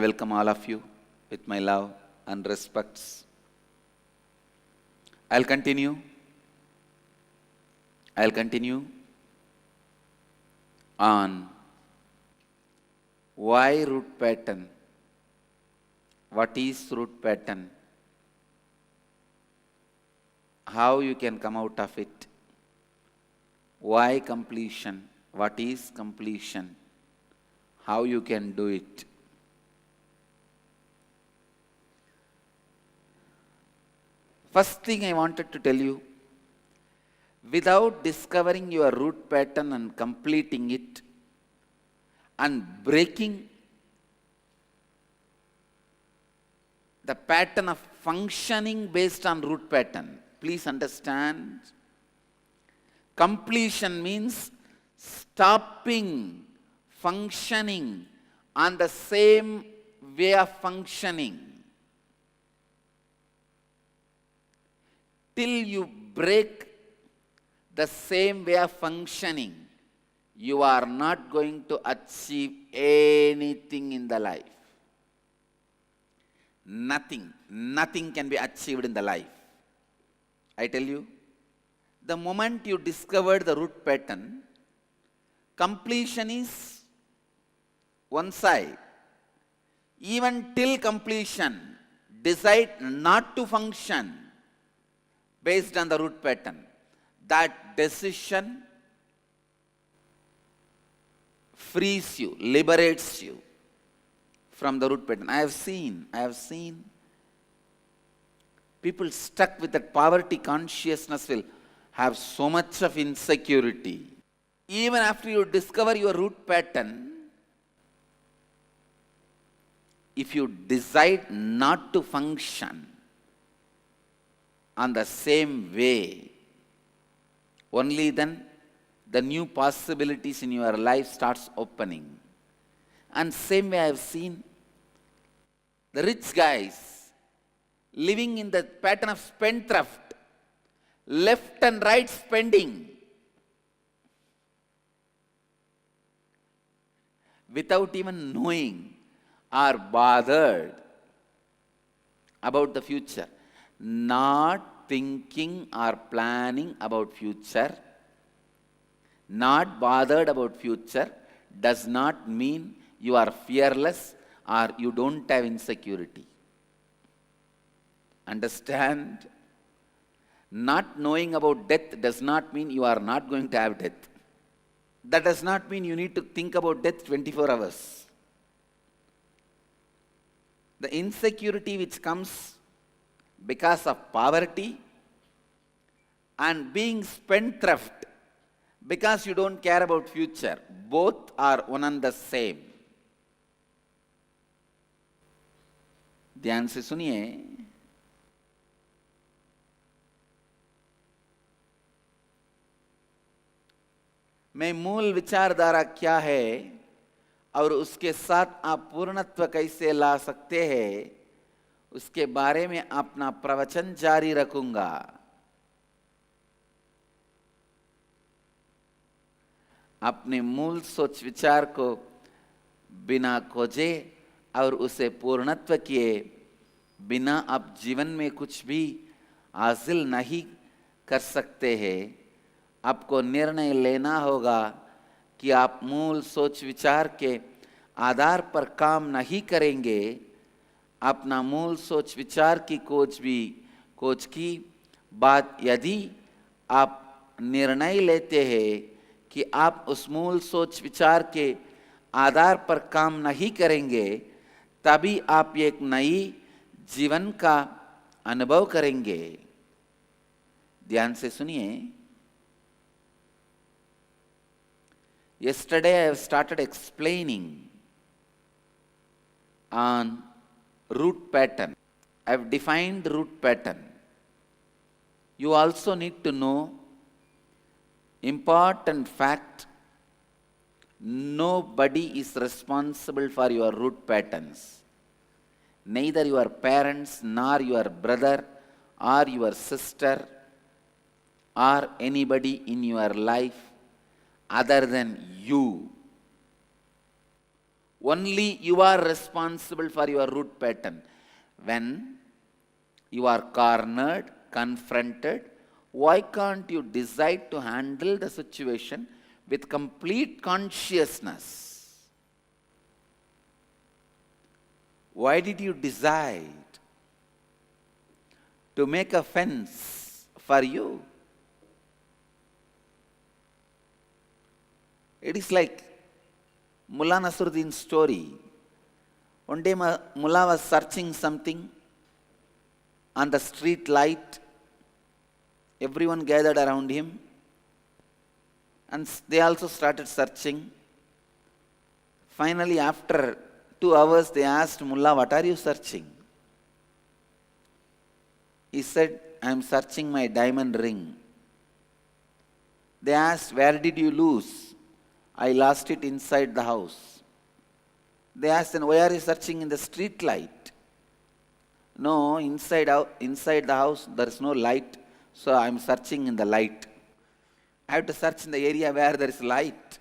welcome all of you with my love and respects. I'll continue on why root pattern, what is root pattern, how you can come out of it, why completion, what is completion, how you can do it. First thing I wanted to tell you, without discovering your root pattern and completing it and breaking the pattern of functioning based on root pattern, please understand, completion means stopping functioning on the same way of functioning. Till you break the same way of functioning, you are not going to achieve anything in the life. Nothing can be achieved in the life. I tell you, the moment you discovered the root pattern, completion is one side. Even till completion, decide not to function based on the root pattern. That decision frees you, liberates you from the root pattern. I have seen people stuck with that poverty consciousness will have so much of insecurity. Even after you discover your root pattern, if you decide not to function on the same way, only then the new possibilities in your life starts opening. And same way I have seen the rich guys living in the pattern of spendthrift, left and right spending, without even knowing or bothered about the future. Not thinking or planning about future, not bothered about future, does not mean you are fearless or you don't have insecurity. Understand? Not knowing about death does not mean you are not going to have death. That does not mean you need to think about death 24 hours. The insecurity which comes because of poverty and being spendthrift because you don't care about future, both are one and the same. ध्यान से सुनिए, मैं मूल विचारधारा क्या है और उसके साथ आप पूर्णत्व कैसे ला सकते हैं, उसके बारे में अपना प्रवचन जारी रखूंगा. अपने मूल सोच विचार को बिना खोजे और उसे पूर्णत्व किए बिना आप जीवन में कुछ भी हासिल नहीं कर सकते हैं. आपको निर्णय लेना होगा कि आप मूल सोच विचार के आधार पर काम नहीं करेंगे. अपना मूल सोच विचार की खोज की बात यदि आप निर्णय लेते हैं कि आप उस मूल सोच विचार के आधार पर काम नहीं करेंगे, तभी आप एक नई जीवन का अनुभव करेंगे. ध्यान से सुनिए. Yesterday I have started explaining on root pattern. I have defined root pattern. You also need to know important fact. Nobody is responsible for your root patterns. Neither your parents, nor your brother, or your sister, or anybody in your life other than you. Only you are responsible for your root pattern. When you are cornered, confronted, why can't you decide to handle the situation with complete consciousness? Why did you decide to make a fence for you? It is like Mullah Nasruddin's story. One day Mullah was searching something on the street light. Everyone gathered around him and they also started searching. Finally, after 2 hours, they asked Mullah, "What are you searching?" He said, "I am searching my diamond ring." They asked, "Where did you lose?" "I lost it inside the house." They asked, "Then why are you searching in the street light?" "No, inside the house there is no light, so I am searching in the light. I have to search in the area where there is light."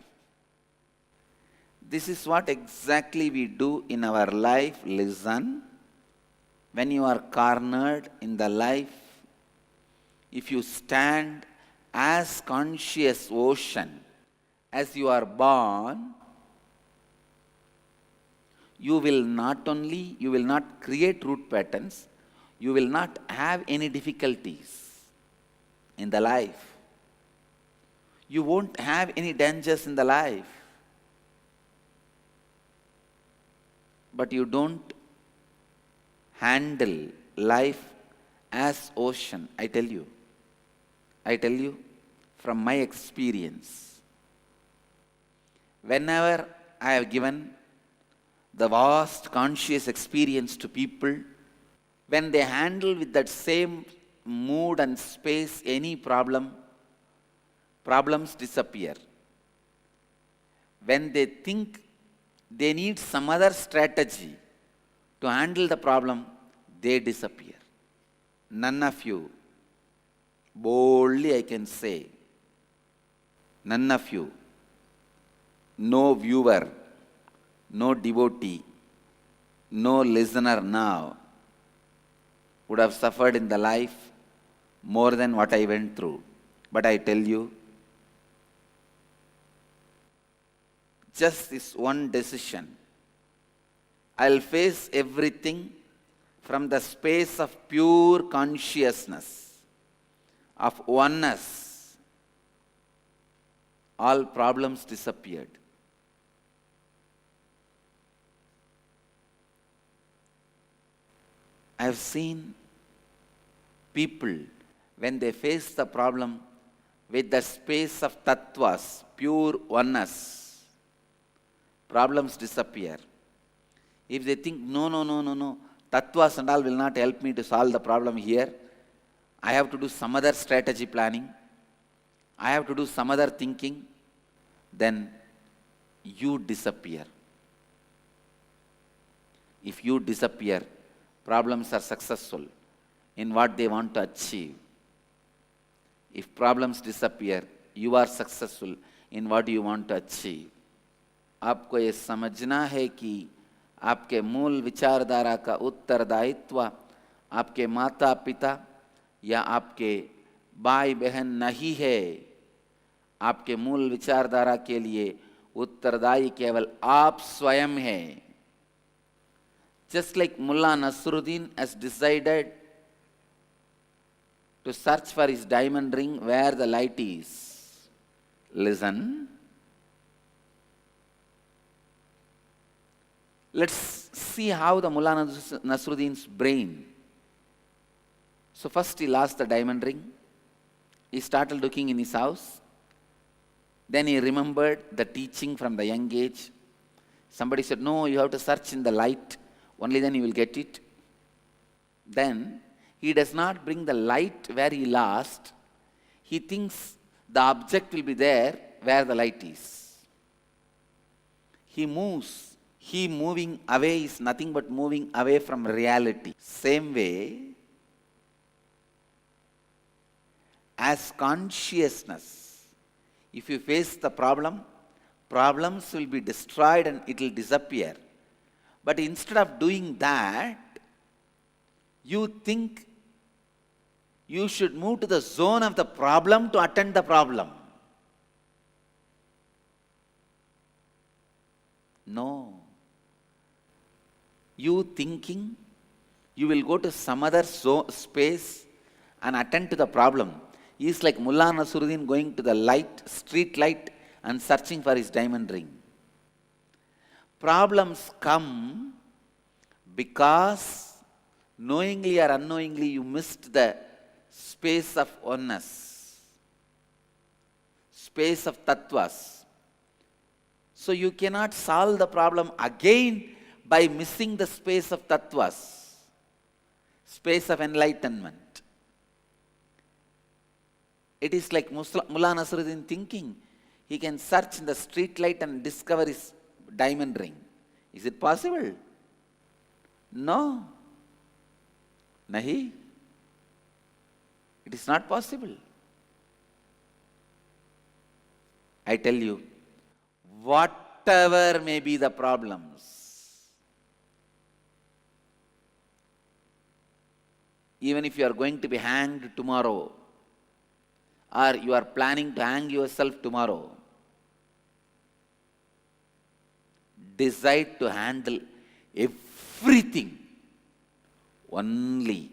This is what exactly we do in our life. Listen, when you are cornered in the life, if you stand as conscious ocean, as you are born, you will not create root patterns, you will not have any difficulties in the life. You won't have any dangers in the life. But you don't handle life as ocean. I tell you from my experience. Whenever I have given the vast conscious experience to people, when they handle with that same mood and space any problems disappear. When they think they need some other strategy to handle the problem, they disappear. None of you, boldly I can say, none of you, no viewer, no devotee, no listener now would have suffered in the life more than what I went through. But I tell you, just this one decision, I'll face everything from the space of pure consciousness, of oneness. All problems disappeared. I have seen people, when they face the problem with the space of tattvas, pure oneness, problems disappear. If they think, no, tattvas and all will not help me to solve the problem here, I have to do some other strategy planning, I have to do some other thinking, then you disappear. If you disappear, problems are successful in what they want to achieve. If problems disappear, you are successful in what you want to achieve. आपको ये समझना है कि आपके मूल विचारधारा का उत्तरदायित्व आपके माता पिता या आपके भाई बहन नहीं है. आपके मूल विचारधारा के लिए उत्तरदायी केवल आप स्वयं हैं. Just like Mullah Nasruddin has decided to search for his diamond ring where the light is. Listen. Let's see how the Mullah Nasruddin's brain. So first he lost the diamond ring. He started looking in his house. Then he remembered the teaching from the young age. Somebody said, no, you have to search in the light. Only then you will get it. Then he does not bring the light where he lost. He thinks the object will be there where the light is. He moves. He moving away is nothing but moving away from reality. Same way, as consciousness, if you face the problem, problems will be destroyed and it will disappear. But instead of doing that, you think you should move to the zone of the problem to attend the problem. No. You thinking you will go to some other space and attend to the problem is like Mullah Nasruddin going to the street light and searching for his diamond ring. Problems come because knowingly or unknowingly you missed the space of oneness, space of tattvas. So you cannot solve the problem again by missing the space of tattvas, space of enlightenment. It is like Mullah Nasruddin thinking he can search in the street light and discover his diamond ring. Is it possible? No. Nahi. It is not possible. I tell you, whatever may be the problems, even if you are going to be hanged tomorrow, or you are planning to hang yourself tomorrow, decide to handle everything only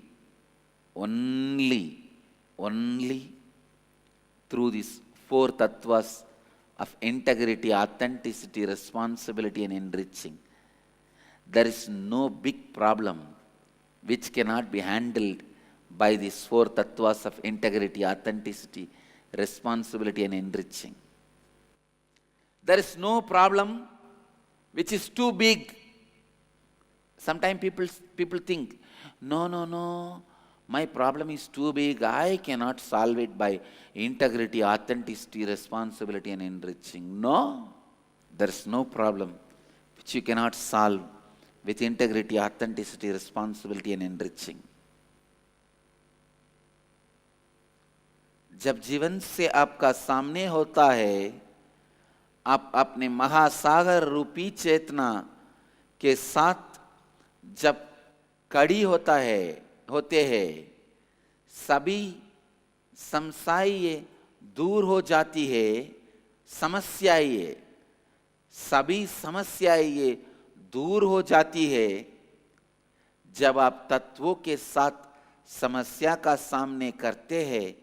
through these four tattvas of integrity, authenticity, responsibility and enriching. There is no big problem which cannot be handled by these four tattvas of integrity, authenticity, responsibility and enriching. There is no problem which is too big. Sometimes people think, no, my problem is too big, I cannot solve it by integrity, authenticity, responsibility and enriching. No, there is no problem which you cannot solve with integrity, authenticity, responsibility and enriching. जब जीवन से आपका सामने होता है, आप अपने महासागर रूपी चेतना के साथ जब कड़ी होते हैं, सभी समस्याएं दूर हो जाती है, सभी समस्याएं दूर हो जाती है जब आप तत्वों के साथ समस्या का सामने करते हैं।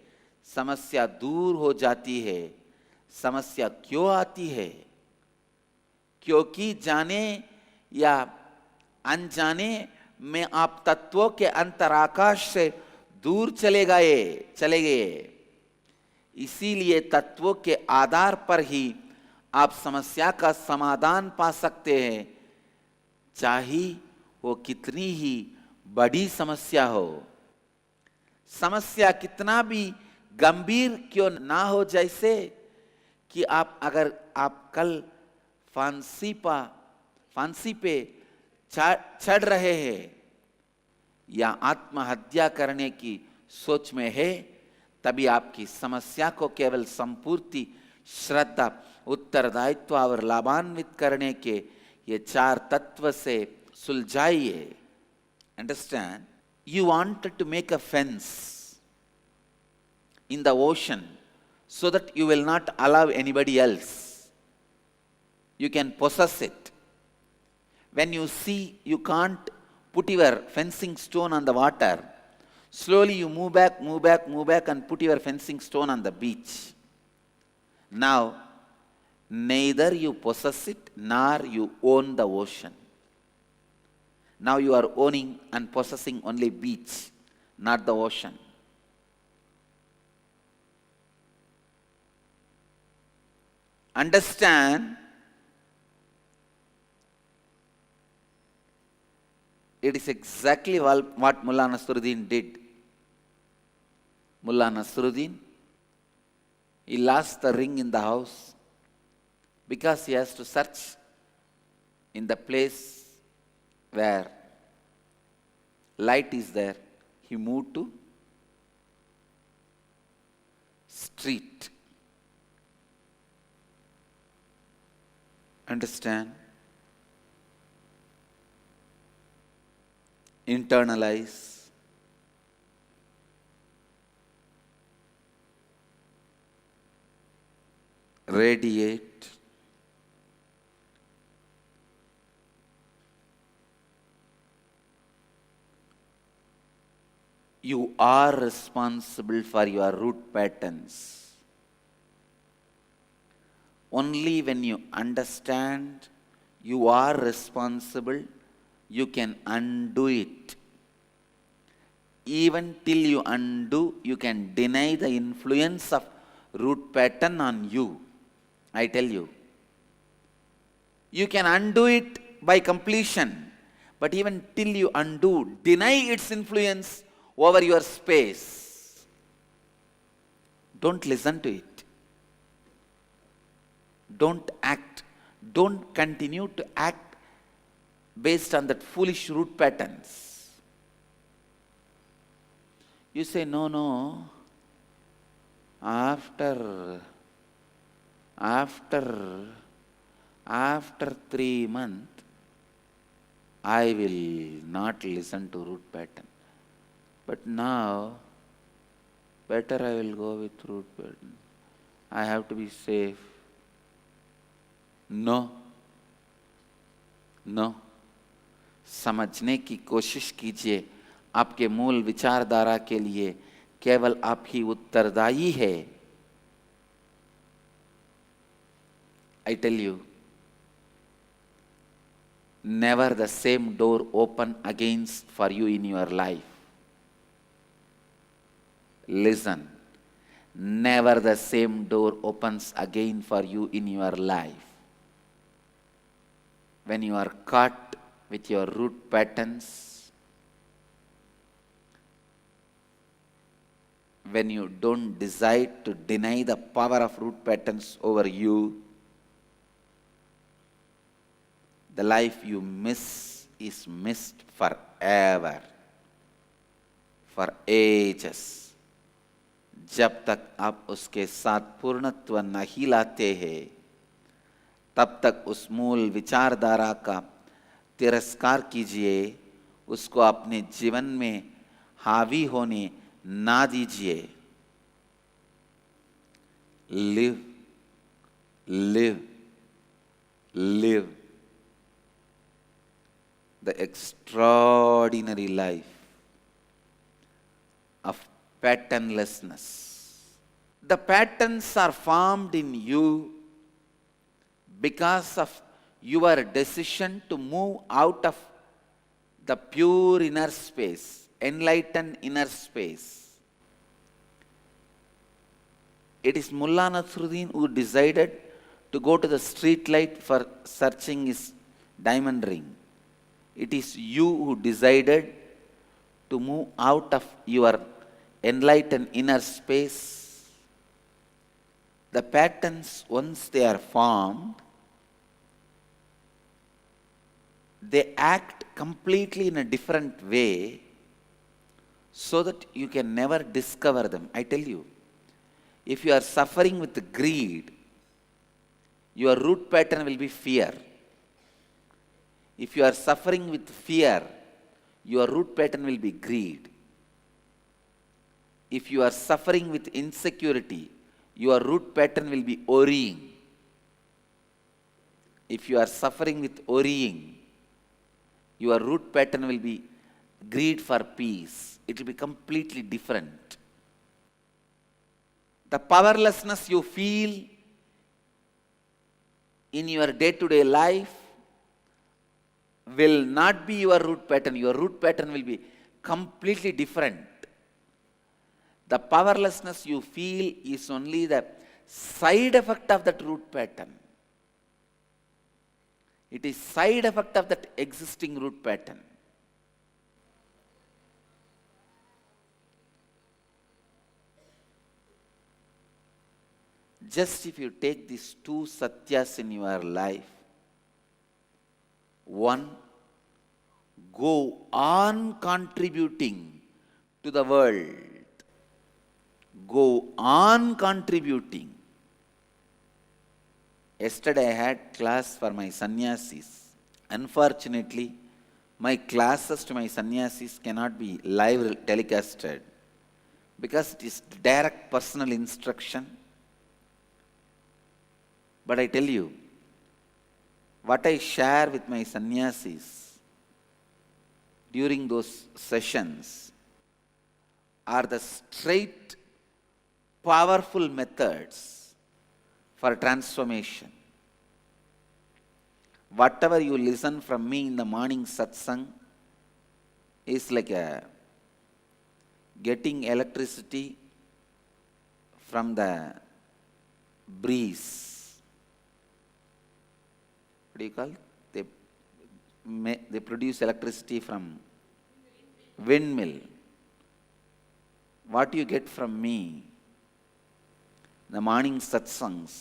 समस्या दूर हो जाती है। समस्या क्यों आती है? क्योंकि जाने या अनजाने में आप तत्वों के अंतराकाश से दूर चले गए। इसीलिए तत्वों के आधार पर ही आप समस्या का समाधान पा सकते हैं, चाहे वो कितनी ही बड़ी समस्या हो। समस्या कितना भी गंभीर क्यों ना हो, जैसे कि अगर आप कल फांसी पे चढ़ रहे हैं या आत्महत्या करने की सोच में है, तभी आपकी समस्या को केवल संपूर्ति, श्रद्धा, उत्तरदायित्व और लाभान्वित करने के ये चार तत्व से सुलझाइए। Understand? You wanted to make a fence in the ocean so that you will not allow anybody else. You can possess it. When you see you can't put your fencing stone on the water, slowly you move back and put your fencing stone on the beach. Now, neither you possess it nor you own the ocean. Now you are owning and possessing only beach, not the ocean. Understand, it is exactly what Mullah Nasruddin did. Mullah Nasruddin, he lost the ring in the house because he has to search in the place where light is there. He moved to street. Understand? Internalize. Radiate. You are responsible for your root patterns. Only when you understand you are responsible, you can undo it. Even till you undo, you can deny the influence of root pattern on you. I tell you. You can undo it by completion, but even till you undo, deny its influence over your space. Don't listen to it. Don't act. Don't continue to act based on that foolish root patterns. You say, no, after 3 months, I will not listen to root pattern. But now, better I will go with root pattern. I have to be safe. No. समझने की कोशिश कीजिए, आपके मूल विचारधारा के लिए केवल आप ही उत्तरदायी है. I tell you, never the same door open against for you in your life. Listen, never the same door opens again for you in your life. When you are caught with your root patterns, when you don't decide to deny the power of root patterns over you, the life you miss is missed forever, for ages. जब तक आप उसके साथ पूर्णत्व नहीं लाते हैं, तब तक उस मूल विचारधारा का तिरस्कार कीजिए, उसको अपने जीवन में हावी होने ना दीजिए. Live the extraordinary life of patternlessness. The patterns are formed in you because of your decision to move out of the pure inner space, enlightened inner space. It is Mullah Nasruddin who decided to go to the street light for searching his diamond ring. It is you who decided to move out of your enlightened inner space. The patterns, once they are formed, they act completely in a different way so that you can never discover them. I tell you, if you are suffering with greed, your root pattern will be fear. If you are suffering with fear, your root pattern will be greed. If you are suffering with insecurity, your root pattern will be worrying. If you are suffering with worrying, your root pattern will be greed for peace. It will be completely different. The powerlessness you feel in your day-to-day life will not be your root pattern. Your root pattern will be completely different. The powerlessness you feel is only the side effect of that root pattern. It is side effect of that existing root pattern. Just if you take these two satyas in your life, one, go on contributing to the world. Go on contributing. Yesterday I had class for my sannyasis. Unfortunately, my classes to my sannyasis cannot be live telecasted because it is direct personal instruction. But I tell you, what I share with my sannyasis during those sessions are the straight, powerful methods for transformation. Whatever you listen from me in the morning satsang is like getting electricity from the breeze. What do you call it? They produce electricity from windmill. What you get from me, the morning satsangs,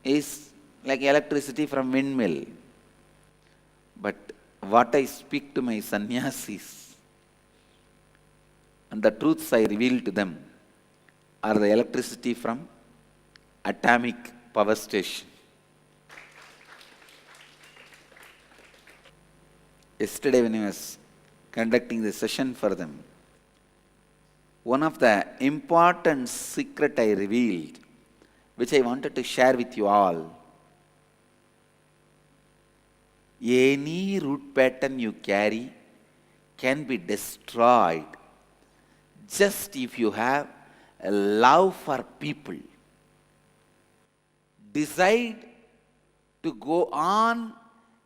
is like electricity from windmill. But what I speak to my sannyasis and the truths I reveal to them are the electricity from atomic power station. Yesterday when I was conducting the session for them, one of the important secret I revealed, which I wanted to share with you all, any root pattern you carry can be destroyed just if you have a love for people. Decide to go on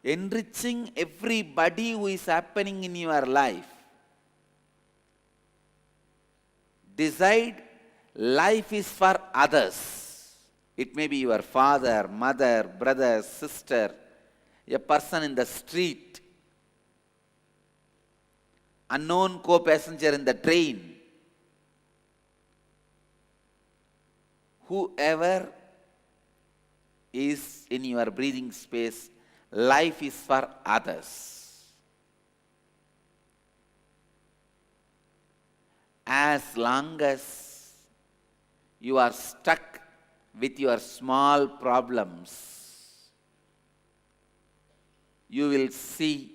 enriching everybody who is happening in your life. Decide life is for others. It may be your father, mother, brother, sister, a person in the street, unknown co-passenger in the train, whoever is in your breathing space, life is for others. As long as you are stuck with your small problems, you will see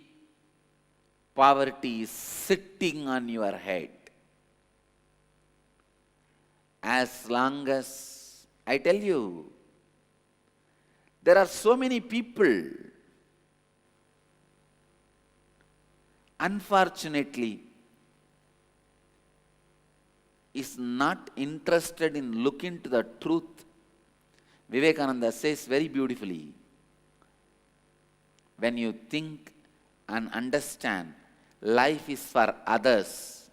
poverty is sitting on your head. As long as, I tell you, there are so many people, unfortunately, is not interested in looking to the truth. Vivekananda says very beautifully, when you think and understand life is for others,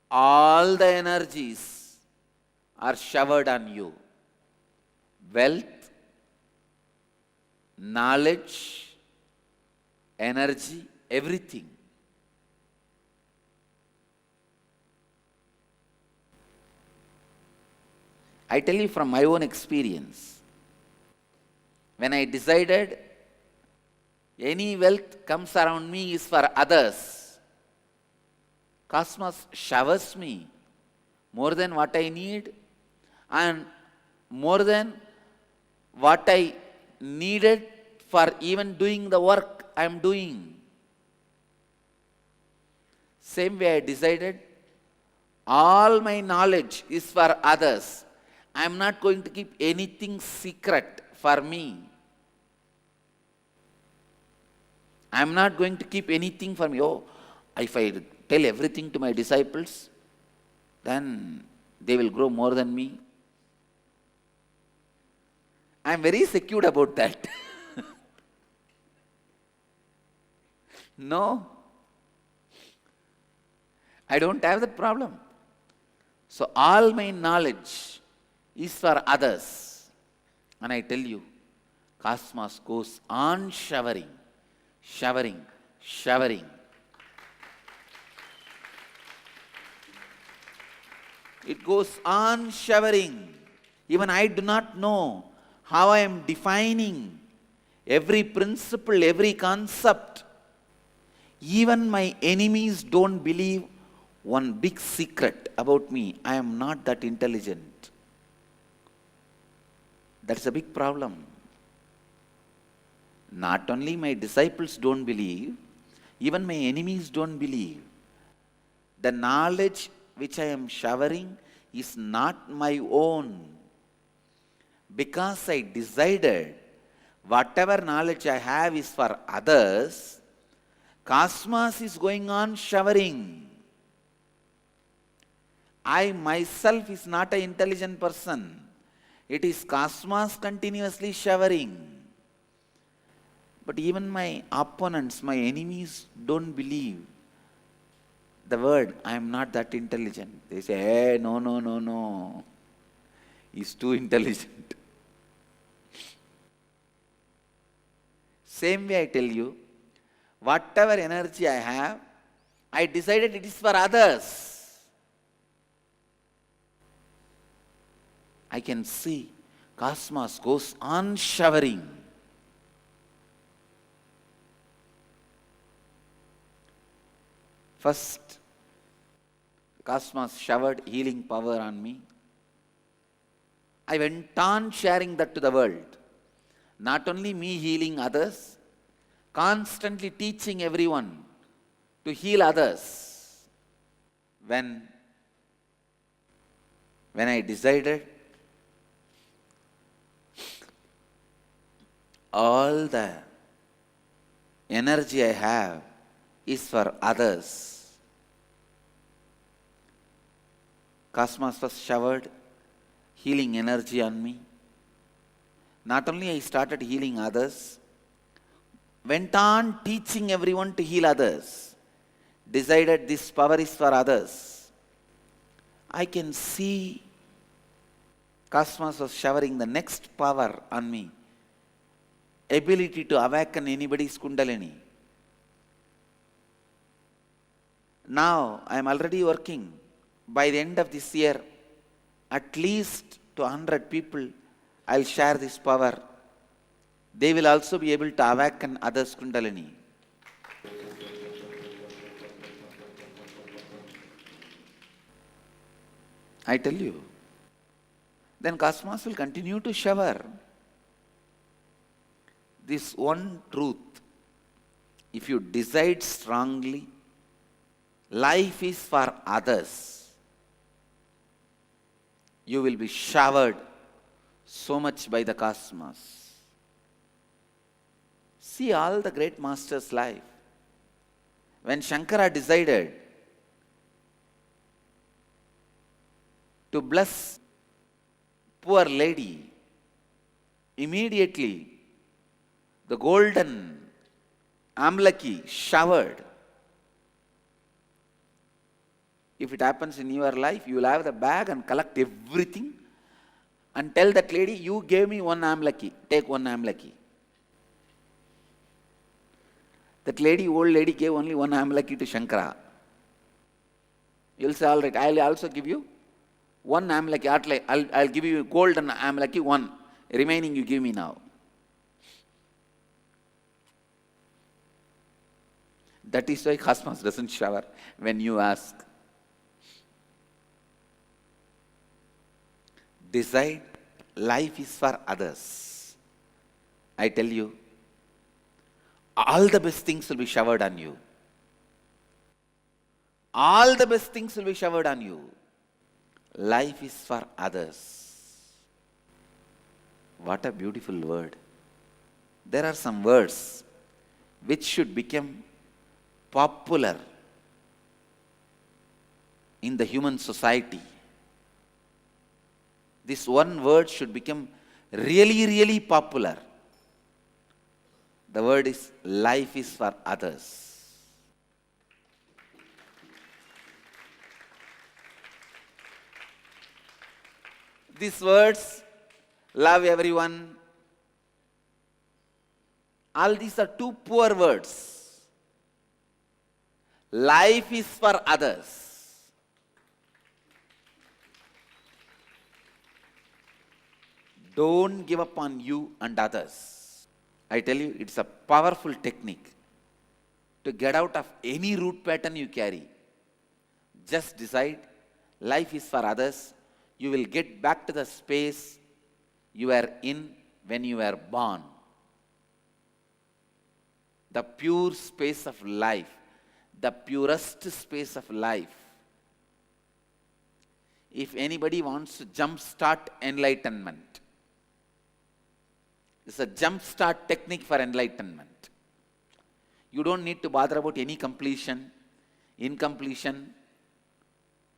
all the energies are showered on you. Wealth, knowledge, energy, everything. I tell you from my own experience, when I decided any wealth comes around me is for others, cosmos showers me more than what I need and more than what I needed for even doing the work I am doing. Same way I decided all my knowledge is for others. I am not going to keep anything secret for me. I am not going to keep anything for me. Oh, if I tell everything to my disciples, then they will grow more than me. I am very secure about that. No, I don't have that problem. So all my knowledge is for others. And I tell you, cosmos goes on showering, showering, showering. It goes on showering. Even I do not know how I am defining every principle, every concept. Even my enemies don't believe one big secret about me. I am not that intelligent. That's a big problem. Not only my disciples don't believe, even my enemies don't believe. The knowledge which I am showering is not my own. Because I decided whatever knowledge I have is for others, cosmos is going on showering. I myself is not an intelligent person. It is cosmos continuously showering. But even my opponents, my enemies don't believe the word, I am not that intelligent. They say, hey, no. He's too intelligent. Same way I tell you, whatever energy I have, I decided it is for others. I can see cosmos goes on showering. First, cosmos showered healing power on me. I went on sharing that to the world. Not only me healing others, constantly teaching everyone to heal others. When I decided all the energy I have is for others, cosmos was showered healing energy on me. Not only I started healing others, went on teaching everyone to heal others, decided this power is for others. I can see cosmos was showering the next power on me, ability to awaken anybody's kundalini. Now I am already working. By the end of this year, at least to 100 people, I'll share this power. They will also be able to awaken others' kundalini. I tell you. Then cosmos will continue to shower. This one truth, if you decide strongly, life is for others, you will be showered so much by the cosmos. See all the great masters' life. When Shankara decided to bless poor lady, immediately the golden amlaki showered. If it happens in your life, you will have the bag and collect everything and tell that lady, you gave me one amlaki, take one amlaki. That lady, old lady, gave only one amlaki to Shankara. You'll say, all right, I'll also give you one amlaki. I'll give you golden amlaki, one. Remaining you give me now. That is why cosmos doesn't shower when you ask. Decide life is for others. I tell you, all the best things will be showered on you. All the best things will be showered on you. Life is for others. What a beautiful word. There are some words which should become popular in the human society. This one word should become really, really popular. The word is life is for others. These words, love everyone, all these are two poor words. Life is for others. Don't give up on you and others. I tell you, it's a powerful technique to get out of any root pattern you carry. Just decide, life is for others. You will get back to the space you are in when you are born. The pure space of life, the purest space of life. If anybody wants to jumpstart enlightenment, it's a jumpstart technique for enlightenment. You don't need to bother about any completion, incompletion,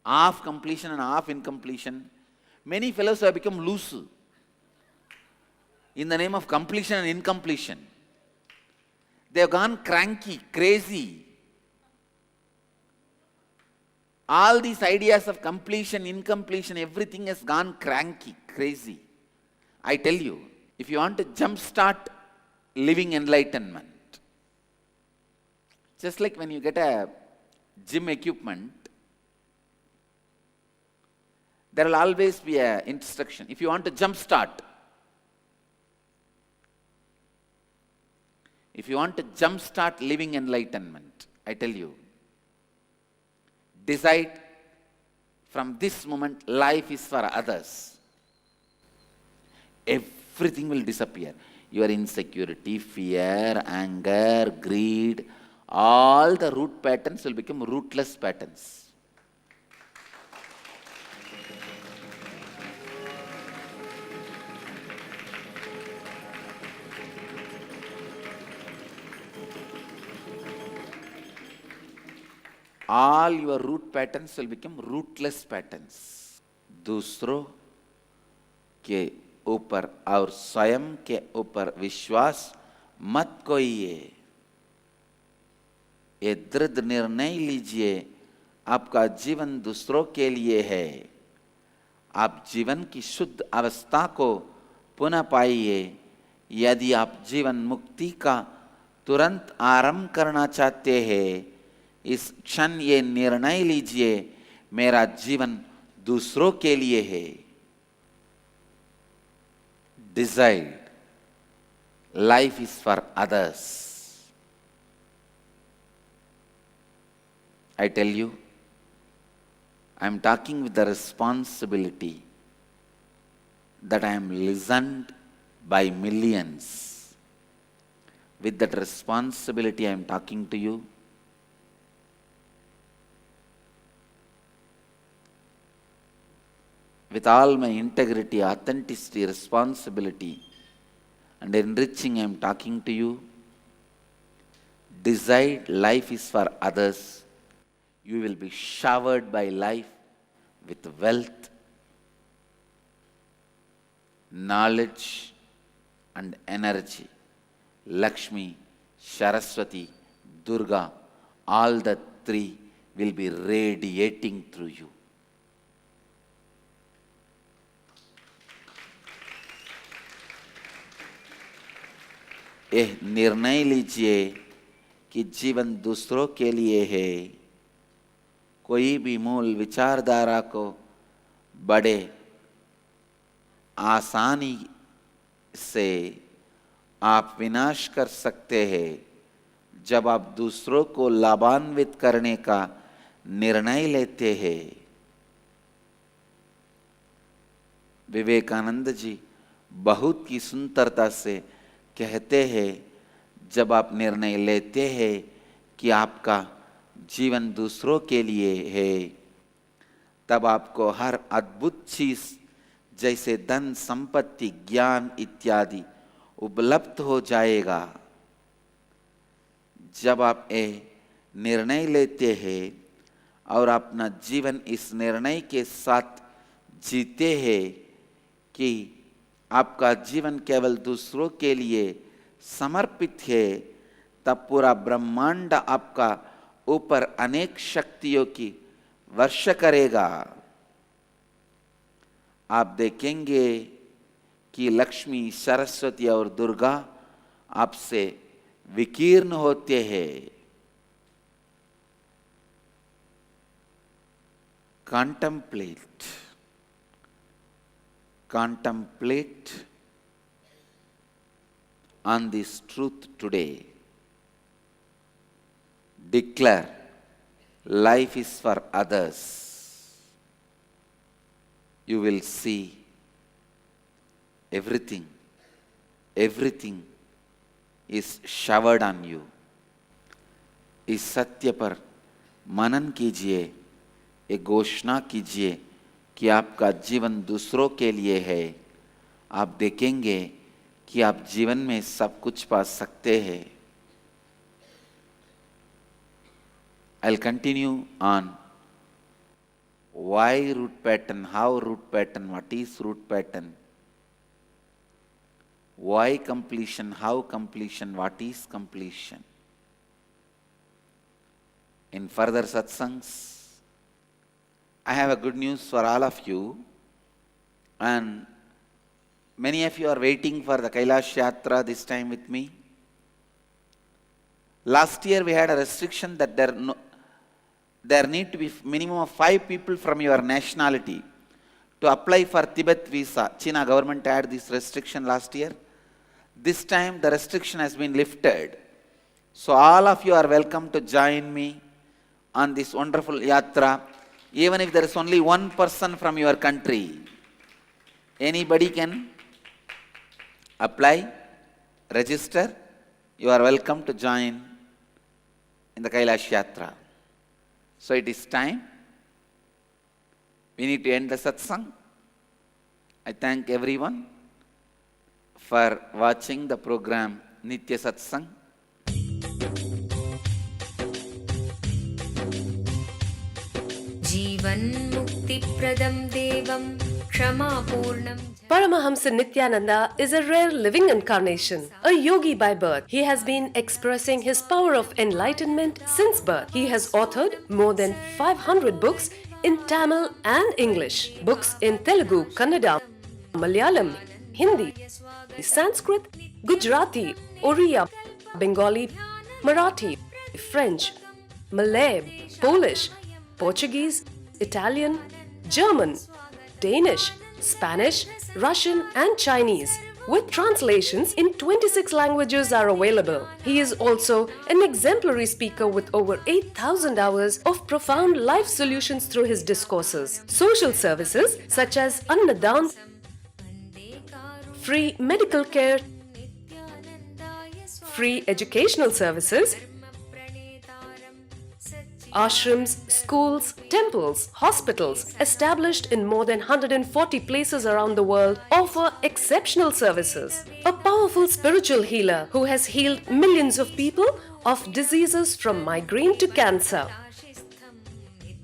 half completion and half incompletion. Many fellows have become loose in the name of completion and incompletion. They have gone cranky, crazy. All these ideas of completion, incompletion, everything has gone cranky, crazy. I tell you, if you want to jumpstart living enlightenment, just like when you get a gym equipment, there will always be an instruction. If you want to jumpstart, if you want to jumpstart living enlightenment, I tell you, decide from this moment life is for others. Everything will disappear. Your insecurity, fear, anger, greed, all the root patterns will become rootless patterns. All your root patterns will become rootless patterns. दूसरों के ऊपर और स्वयं के ऊपर विश्वास मत खोइए। ये दृढ़ निर्णय लीजिए, आपका जीवन दूसरों के लिए है। आप जीवन की शुद्ध अवस्था को पुनः पाइए। यदि आप जीवन मुक्ति का तुरंत आरंभ करना चाहते हैं, इस क्षण ये निर्णय लीजिए, मेरा जीवन दूसरों के लिए है। Decide, life is for others. I tell you, I am talking with the responsibility that I am listened by millions. With that responsibility I am talking to you. With all my integrity, authenticity, responsibility, and enriching, I am talking to you. Decide life is for others. You will be showered by life with wealth, knowledge, and energy. Lakshmi, Saraswati, Durga, all the three will be radiating through you. यह निर्णय लीजिए कि जीवन दूसरों के लिए है। कोई भी मूल विचारधारा को बड़े आसानी से आप विनाश कर सकते हैं जब आप दूसरों को लाभान्वित करने का निर्णय लेते हैं। विवेकानंद जी बहुत की सुंदरता से कहते हैं, जब आप निर्णय लेते हैं कि आपका जीवन दूसरों के लिए है, तब आपको हर अद्भुत चीज जैसे धन, संपत्ति, ज्ञान इत्यादि उपलब्ध हो जाएगा। जब आप ये निर्णय लेते हैं और अपना जीवन इस निर्णय के साथ जीते हैं कि आपका जीवन केवल दूसरों के लिए समर्पित है, तब पूरा ब्रह्मांड आपका ऊपर अनेक शक्तियों की वर्षा करेगा। आप देखेंगे कि लक्ष्मी, सरस्वती और दुर्गा आपसे विकीर्ण होते हैं। Contemplate on this truth today. Declare, life is for others. You will see everything, everything is showered on you. इस सत्य पर मनन कीजिए, एक घोषणा कीजिए कि आपका जीवन दूसरों के लिए है। आप देखेंगे कि आप जीवन में सब कुछ पा सकते हैं। I'll continue on why root pattern, how root pattern, what is root pattern, why completion, how completion, what is completion. In further satsangs, I have a good news for all of you, and many of you are waiting for the Kailash Yatra this time with me. Last year we had a restriction that there need to be minimum of 5 people from your nationality to apply for Tibet visa. China government had this restriction last year. This time the restriction has been lifted. So all of you are welcome to join me on this wonderful yatra. Even if there is only one person from your country, anybody can apply, register. You are welcome to join in the Kailash Yatra. So it is time. We need to end the satsang. I thank everyone for watching the program Nitya Satsang. Jivan Mukti Pradam Devam Kshama Purnam. Paramahamsa Nithyananda is a rare living incarnation, a yogi by birth. He has been expressing his power of enlightenment since birth. He has authored more than 500 books in Tamil and English, books in Telugu, Kannada, Malayalam, Hindi, Sanskrit, Gujarati, Oriya, Bengali, Marathi, French, Malay, Polish, Portuguese, Italian, German, Danish, Spanish, Russian and Chinese, with translations in 26 languages are available. He is also an exemplary speaker with over 8,000 hours of profound life solutions through his discourses. Social services such as Annadan, free medical care, free educational services, ashrams, schools, temples, hospitals, established in more than 140 places around the world, offer exceptional services. A powerful spiritual healer who has healed millions of people of diseases from migraine to cancer.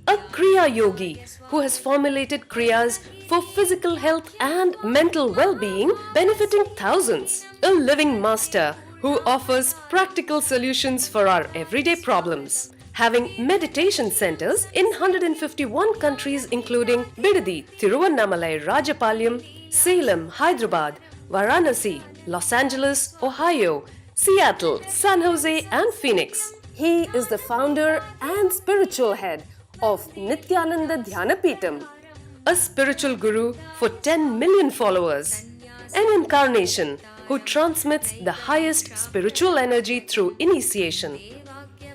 A Kriya Yogi who has formulated Kriyas for physical health and mental well-being, benefiting thousands. A living master who offers practical solutions for our everyday problems. Having meditation centers in 151 countries including Bidadi, Tiruvannamalai, Rajapalyam, Salem, Hyderabad, Varanasi, Los Angeles, Ohio, Seattle, San Jose and Phoenix. He is the founder and spiritual head of Nithyananda Dhyanapitham, a spiritual guru for 10 million followers, an incarnation who transmits the highest spiritual energy through initiation.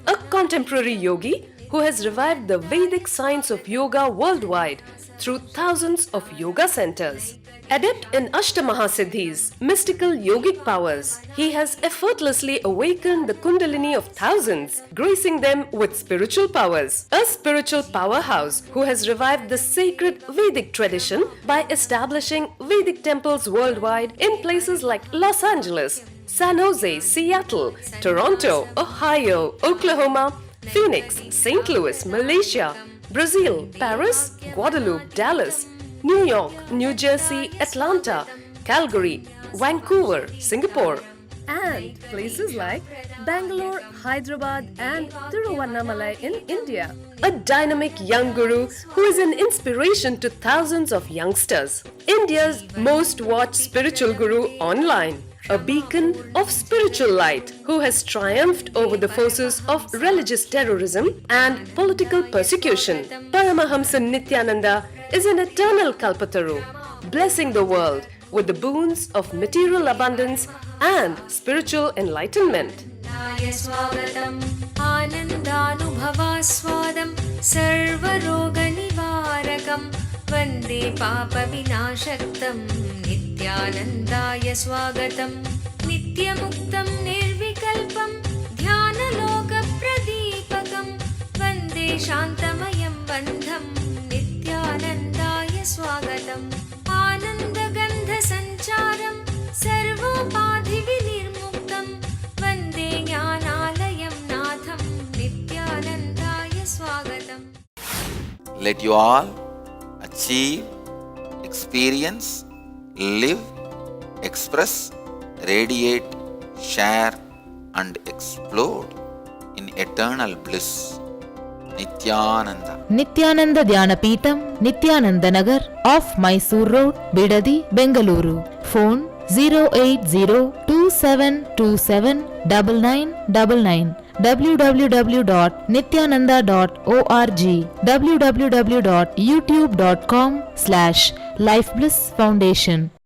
A contemporary yogi who has revived the Vedic science of yoga worldwide through thousands of yoga centers. Adept in Ashtamahasiddhis, mystical yogic powers, he has effortlessly awakened the Kundalini of thousands, gracing them with spiritual powers. A spiritual powerhouse who has revived the sacred Vedic tradition by establishing Vedic temples worldwide in places like Los Angeles, San Jose, Seattle, Toronto, Ohio, Oklahoma, Phoenix, St. Louis, Malaysia, Brazil, Paris, Guadeloupe, Dallas, New York, New Jersey, Atlanta, Calgary, Vancouver, Singapore, and places like Bangalore, Hyderabad, and Tiruvannamalai in India. A dynamic young guru who is an inspiration to thousands of youngsters. India's most watched spiritual guru online. A beacon of spiritual light who has triumphed over the forces of religious terrorism and political persecution. Paramahamsa Nithyananda is an eternal Kalpataru, blessing the world with the boons of material abundance and spiritual enlightenment. Anandanubhavaswadam sarvaroganivarakam vande papa vinashaktam nitya नित्यानन्दाय स्वागतम् नित्यमुक्तं निर्विकल्पं ध्यानलोकप्रदीपकं वन्दे शान्तमयं बन्धं नित्यानन्दाय स्वागतम् आनन्दगन्धसञ्चारं सर्वोपाधिविनिर्मुक्तं वन्दे ज्ञानालयं नाथं नित्यानन्दाय स्वागतम्. Let you all achieve, experience, live, express, radiate, share and explode in eternal bliss. Nithyananda. Nithyananda Dhyanapitham, Nithyananda Nagar, off Mysore Road, Bidadi, Bengaluru. Phone 08027279999. www.nithyananda.org. www.youtube.com/lifeblissfoundation.